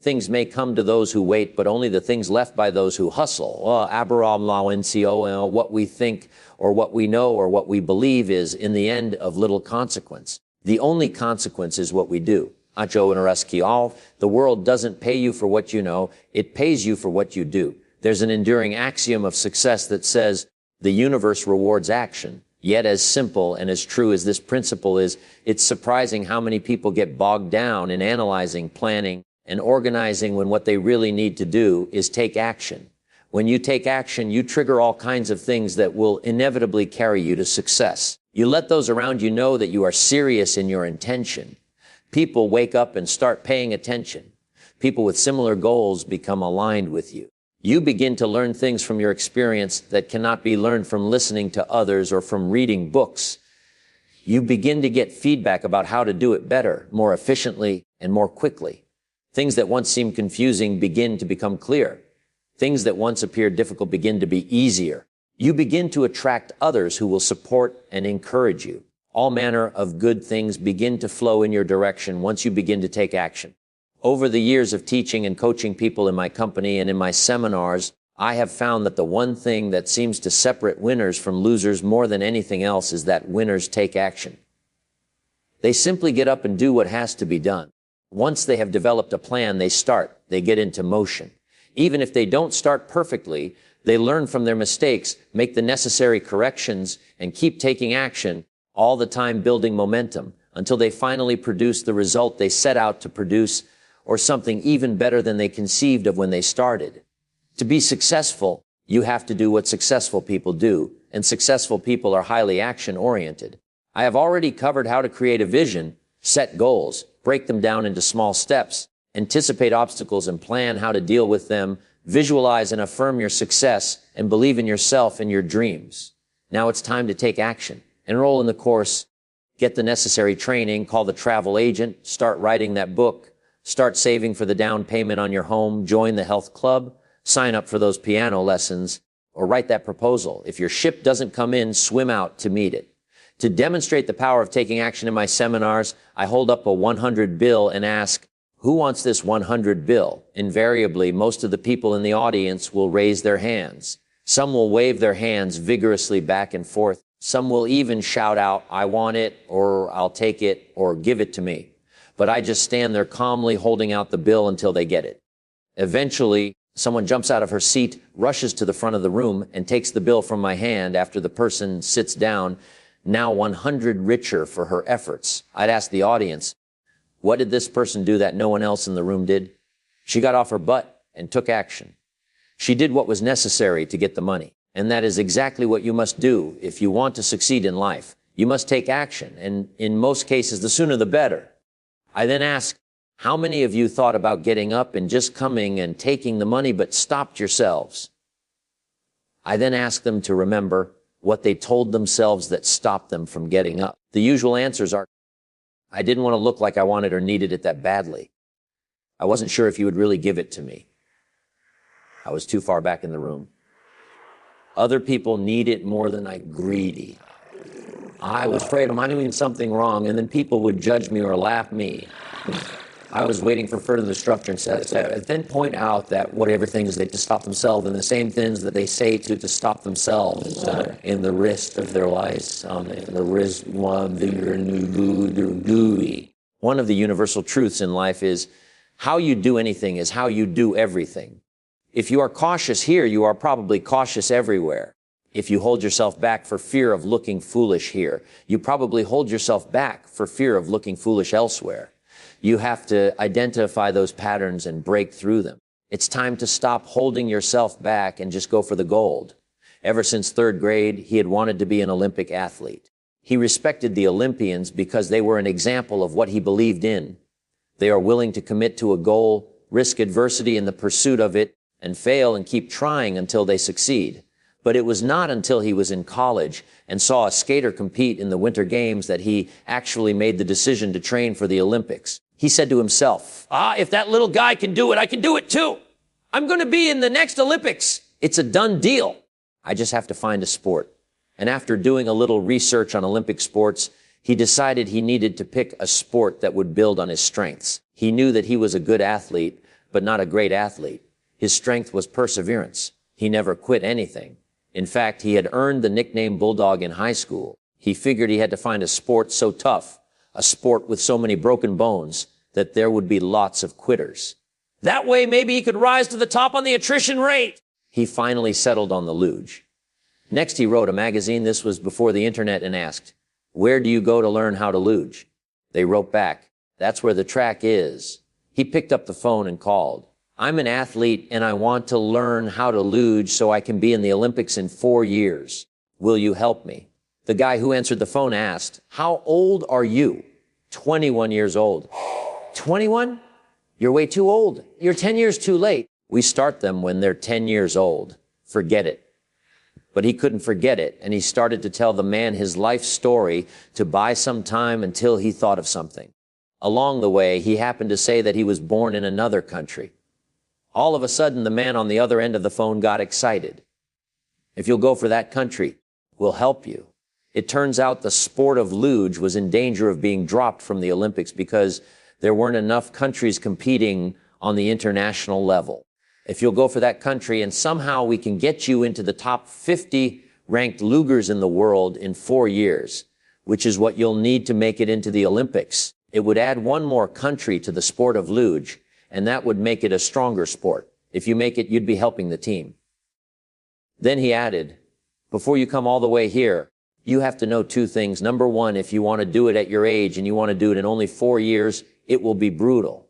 Things may come to those who wait, but only the things left by those who hustle. What we think or what we know or what we believe is, in the end, of little consequence. The only consequence is what we do. The world doesn't pay you for what you know, it pays you for what you do. There's an enduring axiom of success that says, the universe rewards action. Yet as simple and as true as this principle is, it's surprising how many people get bogged down in analyzing, planning, and organizing when what they really need to do is take action. When you take action, you trigger all kinds of things that will inevitably carry you to success. You let those around you know that you are serious in your intention. People wake up and start paying attention. People with similar goals become aligned with you. You begin to learn things from your experience that cannot be learned from listening to others or from reading books. You begin to get feedback about how to do it better, more efficiently, and more quickly. Things that once seemed confusing begin to become clear. Things that once appeared difficult begin to be easier. You begin to attract others who will support and encourage you. All manner of good things begin to flow in your direction once you begin to take action. Over the years of teaching and coaching people in my company and in my seminars, I have found that the one thing that seems to separate winners from losers more than anything else is that winners take action. They simply get up and do what has to be done. Once they have developed a plan, they start, they get into motion. Even if they don't start perfectly, they learn from their mistakes, make the necessary corrections, and keep taking action, all the time building momentum, until they finally produce the result they set out to produce, or something even better than they conceived of when they started. To be successful, you have to do what successful people do, and successful people are highly action-oriented. I have already covered how to create a vision, set goals, break them down into small steps, anticipate obstacles and plan how to deal with them, visualize and affirm your success, and believe in yourself and your dreams. Now it's time to take action. Enroll in the course, get the necessary training, call the travel agent, start writing that book, start saving for the down payment on your home, join the health club, sign up for those piano lessons, or write that proposal. If your ship doesn't come in, swim out to meet it. To demonstrate the power of taking action in my seminars, I hold up a 100 bill and ask, who wants this 100 bill? Invariably, most of the people in the audience will raise their hands. Some will wave their hands vigorously back and forth. Some will even shout out, I want it, or I'll take it, or give it to me. But I just stand there calmly holding out the bill until they get it. Eventually, someone jumps out of her seat, rushes to the front of the room, and takes the bill from my hand after the person sits down, now 100 richer for her efforts. I'd ask the audience, what did this person do that no one else in the room did? She got off her butt and took action. She did what was necessary to get the money. And that is exactly what you must do if you want to succeed in life. You must take action, and in most cases, the sooner the better. I then ask, how many of you thought about getting up and just coming and taking the money but stopped yourselves? I then ask them to remember what they told themselves that stopped them from getting up. The usual answers are, I didn't want to look like I wanted or needed it that badly. I wasn't sure if you would really give it to me. I was too far back in the room. Other people need it more than I greedy. I was afraid of doing something wrong, and then people would judge me or laugh at me. I was waiting for further instruction, then point out that whatever things they to stop themselves, and the same things that they say to stop themselves in the rest of their lives, One of the universal truths in life is how you do anything is how you do everything. If you are cautious here, you are probably cautious everywhere. If you hold yourself back for fear of looking foolish here, you probably hold yourself back for fear of looking foolish elsewhere. You have to identify those patterns and break through them. It's time to stop holding yourself back and just go for the gold. Ever since third grade, he had wanted to be an Olympic athlete. He respected the Olympians because they were an example of what he believed in. They are willing to commit to a goal, risk adversity in the pursuit of it, and fail and keep trying until they succeed. But it was not until he was in college and saw a skater compete in the Winter Games that he actually made the decision to train for the Olympics. He said to himself, if that little guy can do it, I can do it too. I'm going to be in the next Olympics. It's a done deal. I just have to find a sport. And after doing a little research on Olympic sports, he decided he needed to pick a sport that would build on his strengths. He knew that he was a good athlete, but not a great athlete. His strength was perseverance. He never quit anything. In fact, he had earned the nickname Bulldog in high school. He figured he had to find a sport so tough, a sport with so many broken bones, that there would be lots of quitters. That way, maybe he could rise to the top on the attrition rate. He finally settled on the luge. Next, he wrote a magazine, this was before the internet, and asked, "Where do you go to learn how to luge?" They wrote back, "That's where the track is." He picked up the phone and called. "I'm an athlete and I want to learn how to luge so I can be in the Olympics in 4 years. Will you help me?" The guy who answered the phone asked, "How old are you?" 21 years old. 21? You're way too old. You're 10 years too late. We start them when they're 10 years old. Forget it. But he couldn't forget it, and he started to tell the man his life story to buy some time until he thought of something. Along the way, he happened to say that he was born in another country. All of a sudden, the man on the other end of the phone got excited. "If you'll go for that country, we'll help you." It turns out the sport of luge was in danger of being dropped from the Olympics because there weren't enough countries competing on the international level. If you'll go for that country and somehow we can get you into the top 50 ranked lugers in the world in 4 years, which is what you'll need to make it into the Olympics, it would add one more country to the sport of luge, and that would make it a stronger sport. If you make it, you'd be helping the team. Then he added, "Before you come all the way here, you have to know 2 things. Number 1, if you want to do it at your age and you want to do it in only 4 years, it will be brutal.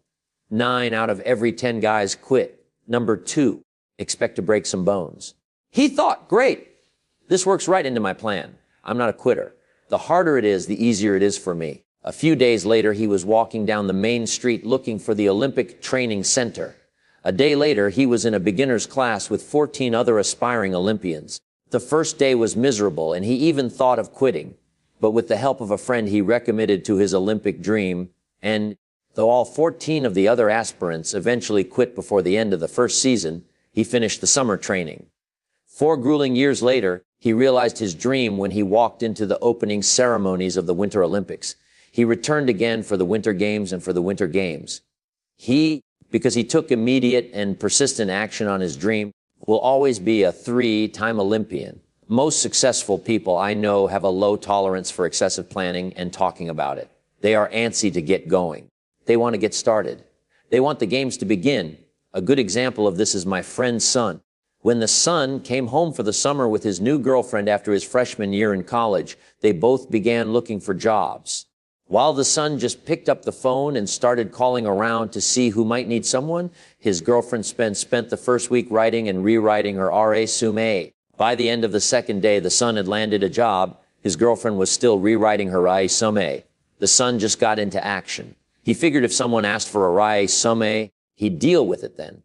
9 out of every 10 guys quit. Number 2, expect to break some bones." He thought, great, this works right into my plan. I'm not a quitter. The harder it is, the easier it is for me. A few days later, he was walking down the main street looking for the Olympic Training Center. A day later, he was in a beginner's class with 14 other aspiring Olympians. The first day was miserable, and he even thought of quitting. But with the help of a friend, he recommitted to his Olympic dream, and though all 14 of the other aspirants eventually quit before the end of the first season, he finished the summer training. 4 grueling years later, he realized his dream when he walked into the opening ceremonies of the Winter Olympics. He returned again for the Winter Games and for the Winter Games. Because he took immediate and persistent action on his dream, will always be a 3-time Olympian. Most successful people I know have a low tolerance for excessive planning and talking about it. They are antsy to get going. They want to get started. They want the games to begin. A good example of this is my friend's son. When the son came home for the summer with his new girlfriend after his freshman year in college, they both began looking for jobs. While the son just picked up the phone and started calling around to see who might need someone, his girlfriend spent the first week writing and rewriting her resume. By the end of the second day, the son had landed a job. His girlfriend was still rewriting her resume. The son just got into action. He figured if someone asked for a resume, he'd deal with it then.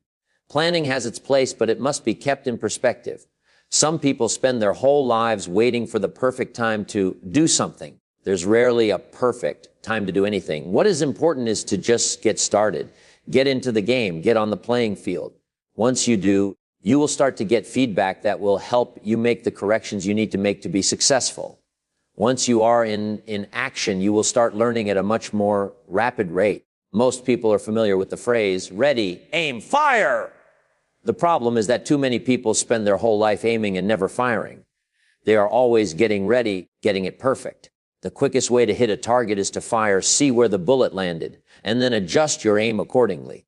Planning has its place, but it must be kept in perspective. Some people spend their whole lives waiting for the perfect time to do something. There's rarely a perfect time to do anything. What is important is to just get started. Get into the game. Get on the playing field. Once you do, you will start to get feedback that will help you make the corrections you need to make to be successful. Once you are in action, you will start learning at a much more rapid rate. Most people are familiar with the phrase, ready, aim, fire. The problem is that too many people spend their whole life aiming and never firing. They are always getting ready, getting it perfect. The quickest way to hit a target is to fire, see where the bullet landed, and then adjust your aim accordingly.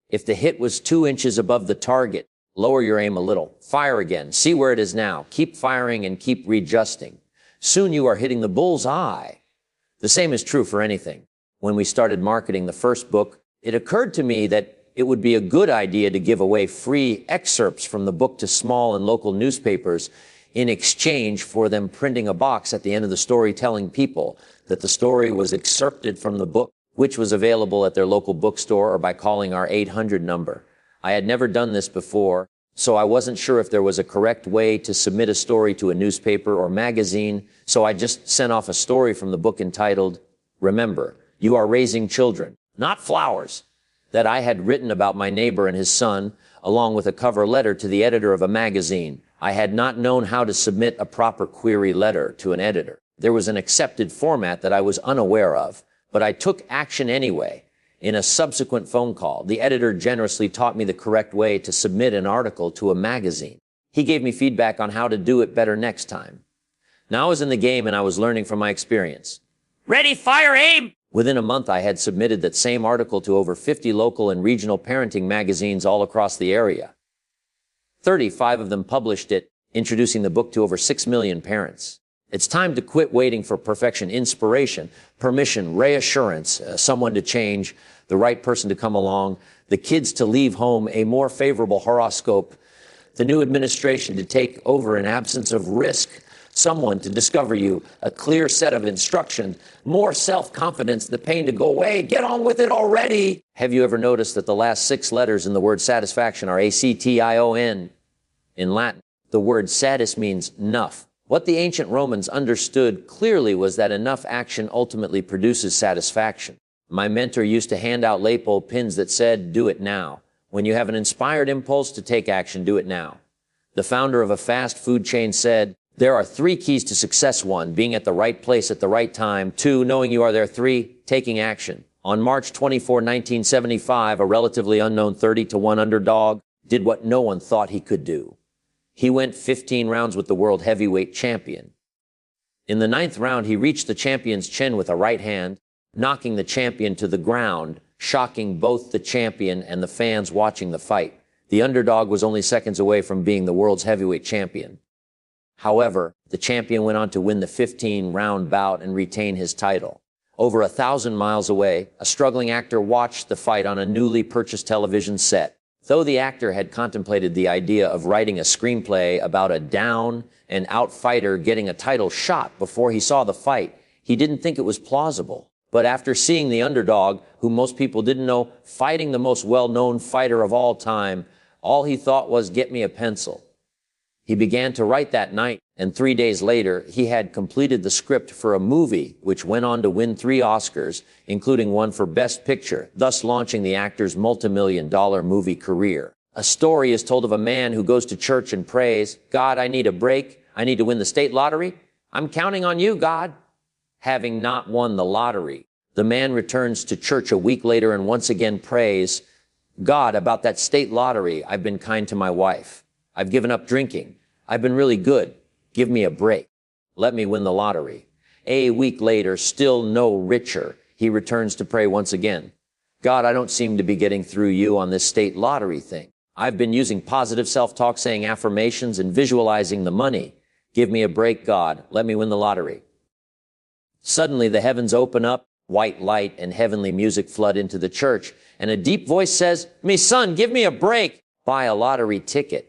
If the hit was 2 inches above the target, lower your aim a little. Fire again, see where it is now. Keep firing and keep readjusting. Soon you are hitting the bull's eye. The same is true for anything. When we started marketing the first book, it occurred to me that it would be a good idea to give away free excerpts from the book to small and local newspapers in exchange for them printing a box at the end of the story telling people that the story was excerpted from the book, which was available at their local bookstore or by calling our 800 number. I had never done this before, so I wasn't sure if there was a correct way to submit a story to a newspaper or magazine, so I just sent off a story from the book entitled, "Remember, You Are Raising Children, Not Flowers," that I had written about my neighbor and his son, along with a cover letter to the editor of a magazine. I had not known how to submit a proper query letter to an editor. There was an accepted format that I was unaware of, but I took action anyway. In a subsequent phone call, the editor generously taught me the correct way to submit an article to a magazine. He gave me feedback on how to do it better next time. Now I was in the game and I was learning from my experience. Ready, fire, aim! Within a month, I had submitted that same article to over 50 local and regional parenting magazines all across the area. 35 of them published it, introducing the book to over 6 million parents. It's time to quit waiting for perfection, inspiration, permission, reassurance, someone to change, the right person to come along, the kids to leave home, a more favorable horoscope, the new administration to take over in absence of risk, someone to discover you, a clear set of instructions, more self-confidence, the pain to go away, get on with it already. Have you ever noticed that the last 6 letters in the word satisfaction are A-C-T-I-O-N? In Latin, the word satis means enough. What the ancient Romans understood clearly was that enough action ultimately produces satisfaction. My mentor used to hand out light bulb pins that said, "Do it now." When you have an inspired impulse to take action, do it now. The founder of a fast food chain said, there are 3 keys to success. 1, being at the right place at the right time. 2, knowing you are there. 3, taking action. On March 24, 1975, a relatively unknown 30-1 underdog did what no one thought he could do. He went 15 rounds with the world heavyweight champion. In the 9th round, he reached the champion's chin with a right hand, knocking the champion to the ground, shocking both the champion and the fans watching the fight. The underdog was only seconds away from being the world's heavyweight champion. However, the champion went on to win the 15-round bout and retain his title. Over 1,000 miles away, a struggling actor watched the fight on a newly purchased television set. Though the actor had contemplated the idea of writing a screenplay about a down-and-out fighter getting a title shot before he saw the fight, he didn't think it was plausible. But after seeing the underdog, who most people didn't know, fighting the most well-known fighter of all time, all he thought was, get me a pencil. He began to write that night, and 3 days later, he had completed the script for a movie which went on to win 3 Oscars, including one for Best Picture, thus launching the actor's multi-million-dollar movie career. A story is told of a man who goes to church and prays, God, I need a break. I need to win the state lottery. I'm counting on you, God. Having not won the lottery, the man returns to church a week later and once again prays, God, about that state lottery, I've been kind to my wife. I've given up drinking. I've been really good. Give me a break. Let me win the lottery. A week later, still no richer, he returns to pray once again. God, I don't seem to be getting through you on this state lottery thing. I've been using positive self-talk, saying affirmations and visualizing the money. Give me a break, God. Let me win the lottery. Suddenly, the heavens open up, white light and heavenly music flood into the church, and a deep voice says, me son, give me a break. Buy a lottery ticket.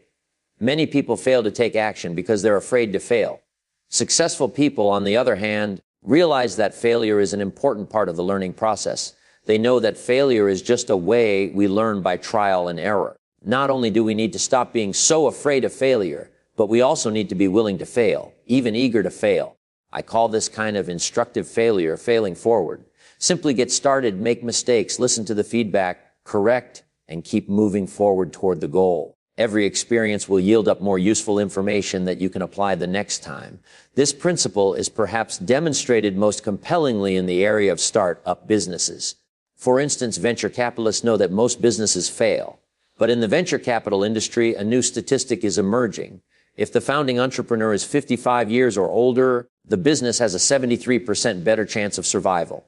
Many people fail to take action because they're afraid to fail. Successful people, on the other hand, realize that failure is an important part of the learning process. They know that failure is just a way we learn by trial and error. Not only do we need to stop being so afraid of failure, but we also need to be willing to fail, even eager to fail. I call this kind of instructive failure failing forward. Simply get started, make mistakes, listen to the feedback, correct, and keep moving forward toward the goal. Every experience will yield up more useful information that you can apply the next time. This principle is perhaps demonstrated most compellingly in the area of start-up businesses. For instance, venture capitalists know that most businesses fail. But in the venture capital industry, a new statistic is emerging. If the founding entrepreneur is 55 years or older, the business has a 73% better chance of survival.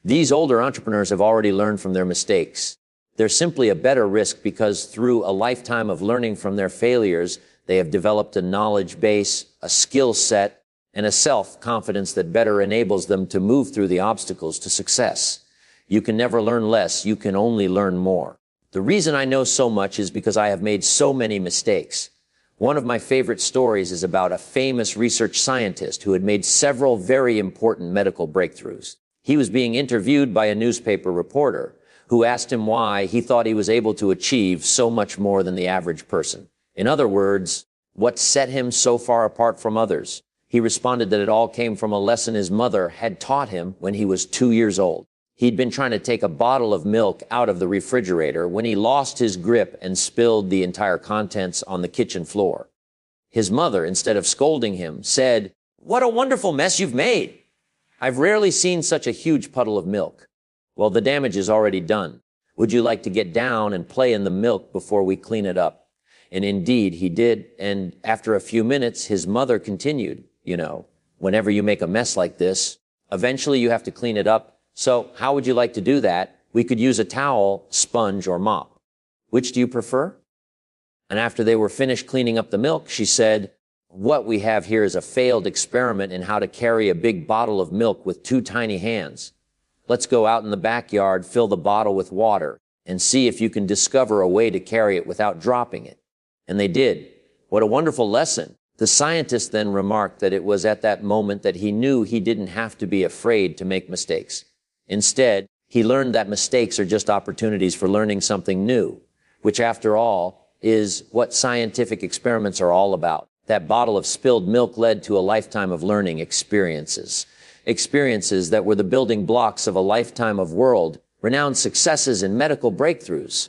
These older entrepreneurs have already learned from their mistakes. They're simply a better risk because through a lifetime of learning from their failures, they have developed a knowledge base, a skill set, and a self-confidence that better enables them to move through the obstacles to success. You can never learn less, you can only learn more. The reason I know so much is because I have made so many mistakes. One of my favorite stories is about a famous research scientist who had made several very important medical breakthroughs. He was being interviewed by a newspaper reporter who asked him why he thought he was able to achieve so much more than the average person. In other words, what set him so far apart from others? He responded that it all came from a lesson his mother had taught him when he was 2 years old. He'd been trying to take a bottle of milk out of the refrigerator when he lost his grip and spilled the entire contents on the kitchen floor. His mother, instead of scolding him, said, "What a wonderful mess you've made. I've rarely seen such a huge puddle of milk." Well, the damage is already done. Would you like to get down and play in the milk before we clean it up? And indeed, he did. And after a few minutes, his mother continued, whenever you make a mess like this, eventually you have to clean it up. So how would you like to do that? We could use a towel, sponge, or mop. Which do you prefer? And after they were finished cleaning up the milk, she said, what we have here is a failed experiment in how to carry a big bottle of milk with two tiny hands. Let's go out in the backyard, fill the bottle with water, and see if you can discover a way to carry it without dropping it. And they did. What a wonderful lesson. The scientist then remarked that it was at that moment that he knew he didn't have to be afraid to make mistakes. Instead, he learned that mistakes are just opportunities for learning something new, which after all is what scientific experiments are all about. That bottle of spilled milk led to a lifetime of learning experiences. Experiences that were the building blocks of a lifetime of world-renowned successes and medical breakthroughs.